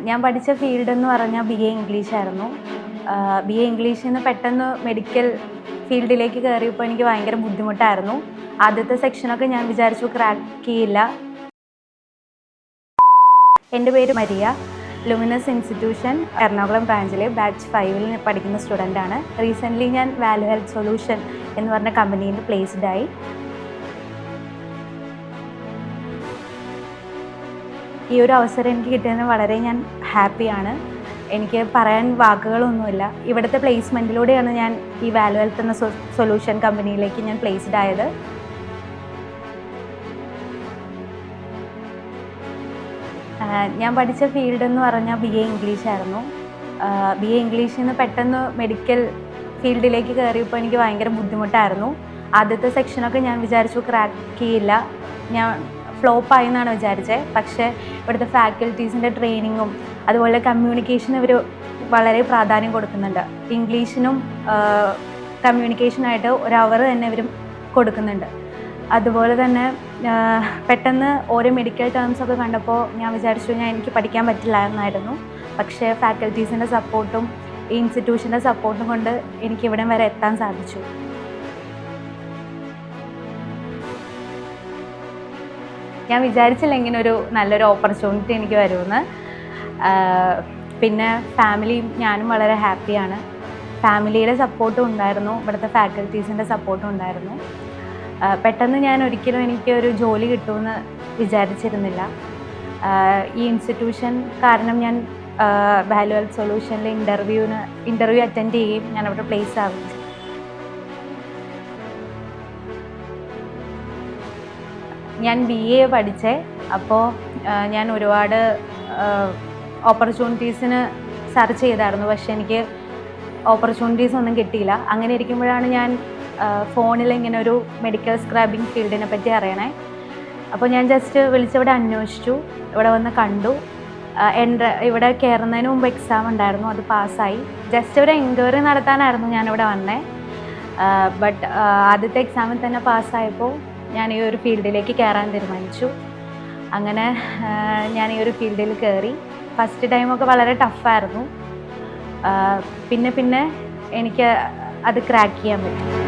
ഞാൻ പഠിച്ച ഫീൽഡ് എന്ന് പറഞ്ഞാൽ BA ഇംഗ്ലീഷ് ആയിരുന്നു. BA ഇംഗ്ലീഷിൽ നിന്ന് പെട്ടെന്ന് മെഡിക്കൽ ഫീൽഡിലേക്ക് കയറിയപ്പോൾ എനിക്ക് ഭയങ്കര ബുദ്ധിമുട്ടായിരുന്നു. ആദ്യത്തെ സെക്ഷനൊക്കെ ഞാൻ വിചാരിച്ചു ക്രാക്ക് ചെയ്യില്ല. എൻ്റെ പേര് മരിയ. ലുമിനസ് ഇൻസ്റ്റിറ്റ്യൂഷൻ എറണാകുളം ബ്രാഞ്ചിലെ ബാച്ച് 5-ൽ പഠിക്കുന്ന സ്റ്റുഡൻ്റാണ്. റീസെൻ്റ്ലി ഞാൻ വാല്യൂ ഹെൽത്ത് സൊല്യൂഷൻ എന്ന് പറഞ്ഞ കമ്പനിയിൽ പ്ലേസ്ഡായി. ഈ ഒരു അവസരം എനിക്ക് കിട്ടിയതിന് വളരെ ഞാൻ ഹാപ്പിയാണ്. എനിക്ക് പറയാൻ വാക്കുകളൊന്നുമില്ല. ഇവിടുത്തെ പ്ലേസ്മെൻറ്റിലൂടെയാണ് ഞാൻ ഈ വാല്യൂ ഹെൽത്ത് എന്ന സൊല്യൂഷൻ കമ്പനിയിലേക്ക് ഞാൻ പ്ലേസ്ഡ് ആയത്. ഞാൻ പഠിച്ച ഫീൽഡ് എന്ന് പറഞ്ഞാൽ BA ഇംഗ്ലീഷ് ആയിരുന്നു. BA ഇംഗ്ലീഷിൽ നിന്ന് പെട്ടെന്ന് മെഡിക്കൽ ഫീൽഡിലേക്ക് കയറിയപ്പോൾ എനിക്ക് ഭയങ്കര ബുദ്ധിമുട്ടായിരുന്നു. ആദ്യത്തെ സെക്ഷനൊക്കെ ഞാൻ വിചാരിച്ചു ക്രാക്ക് ചെയ്യില്ല, ഞാൻ ഫ്ലോപ്പായി എന്നാണ് വിചാരിച്ചത്. പക്ഷേ ഇവിടുത്തെ ഫാക്കൽറ്റീസിൻ്റെ ട്രെയിനിങ്ങും അതുപോലെ കമ്മ്യൂണിക്കേഷന് ഇവർ വളരെ പ്രാധാന്യം കൊടുക്കുന്നുണ്ട്. ഇംഗ്ലീഷിനും കമ്മ്യൂണിക്കേഷനായിട്ട് 1 അവർ തന്നെ ഇവർ കൊടുക്കുന്നുണ്ട്. അതുപോലെ തന്നെ പെട്ടെന്ന് ഓരോ മെഡിക്കൽ ടേംസൊക്കെ കണ്ടപ്പോൾ ഞാൻ വിചാരിച്ചു എനിക്ക് പഠിക്കാൻ പറ്റില്ല എന്നായിരുന്നു. പക്ഷേ ഫാക്കൽറ്റീസിൻ്റെ സപ്പോർട്ടും ഈ ഇൻസ്റ്റിറ്റ്യൂഷൻ്റെ സപ്പോർട്ടും കൊണ്ട് എനിക്ക് ഇവിടം വരെ എത്താൻ സാധിച്ചു. ഞാൻ വിചാരിച്ചില്ല ഇങ്ങനൊരു നല്ലൊരു ഓപ്പർച്യൂണിറ്റി എനിക്ക് വരുമെന്ന്. പിന്നെ ഫാമിലിയും ഞാനും വളരെ ഹാപ്പിയാണ്. ഫാമിലിയുടെ സപ്പോർട്ടും ഉണ്ടായിരുന്നു, ഇവിടുത്തെ ഫാക്കൽറ്റീസിൻ്റെ സപ്പോർട്ടും ഉണ്ടായിരുന്നു. പെട്ടെന്ന് ഞാൻ ഒരിക്കലും എനിക്കൊരു ജോലി കിട്ടുമെന്ന് വിചാരിച്ചിരുന്നില്ല. ഈ ഇൻസ്റ്റിറ്റ്യൂഷൻ കാരണം ഞാൻ വാല്യൂ ഹെൽത്ത് സൊല്യൂഷനിലെ ഇൻ്റർവ്യൂ അറ്റൻഡ് ചെയ്യുകയും ഞാൻ അവിടെ പ്ലേസ് ആവുകയും ചെയ്തു. ഞാൻ BA പഠിച്ചേ. അപ്പോൾ ഞാൻ ഒരുപാട് ഓപ്പർച്യൂണിറ്റീസിന് സെർച്ച് ചെയ്തായിരുന്നു. പക്ഷേ എനിക്ക് ഓപ്പർച്യൂണിറ്റീസ് ഒന്നും കിട്ടിയില്ല. അങ്ങനെ ഇരിക്കുമ്പോഴാണ് ഞാൻ ഫോണിൽ ഇങ്ങനെ ഒരു മെഡിക്കൽ സ്ക്രബിങ് ഫീൽഡിനെ പറ്റി അറിയണേ. അപ്പോൾ ഞാൻ ജസ്റ്റ് വിളിച്ചവിടെ അന്വേഷിച്ചു, ഇവിടെ വന്ന് കണ്ടു. ഇവിടെ കയറുന്നതിന് മുമ്പ് എക്സാം ഉണ്ടായിരുന്നു, അത് പാസ്സായി. ജസ്റ്റ് ഒരു എൻക്വയറി നടത്താനായിരുന്നു ഞാനിവിടെ വന്നേ. ബട്ട് ആദ്യത്തെ എക്സാമിൽ തന്നെ പാസ്സായപ്പോൾ ഞാൻ ഈ ഒരു ഫീൽഡിലേക്ക് കയറാൻ തീരുമാനിച്ചു. അങ്ങനെ ഞാൻ ഈ ഒരു ഫീൽഡിൽ കയറി. ഫസ്റ്റ് ടൈമൊക്കെ വളരെ ടഫായിരുന്നു. പിന്നെ എനിക്ക് അത് ക്രാക്ക് ചെയ്യാൻ പറ്റി.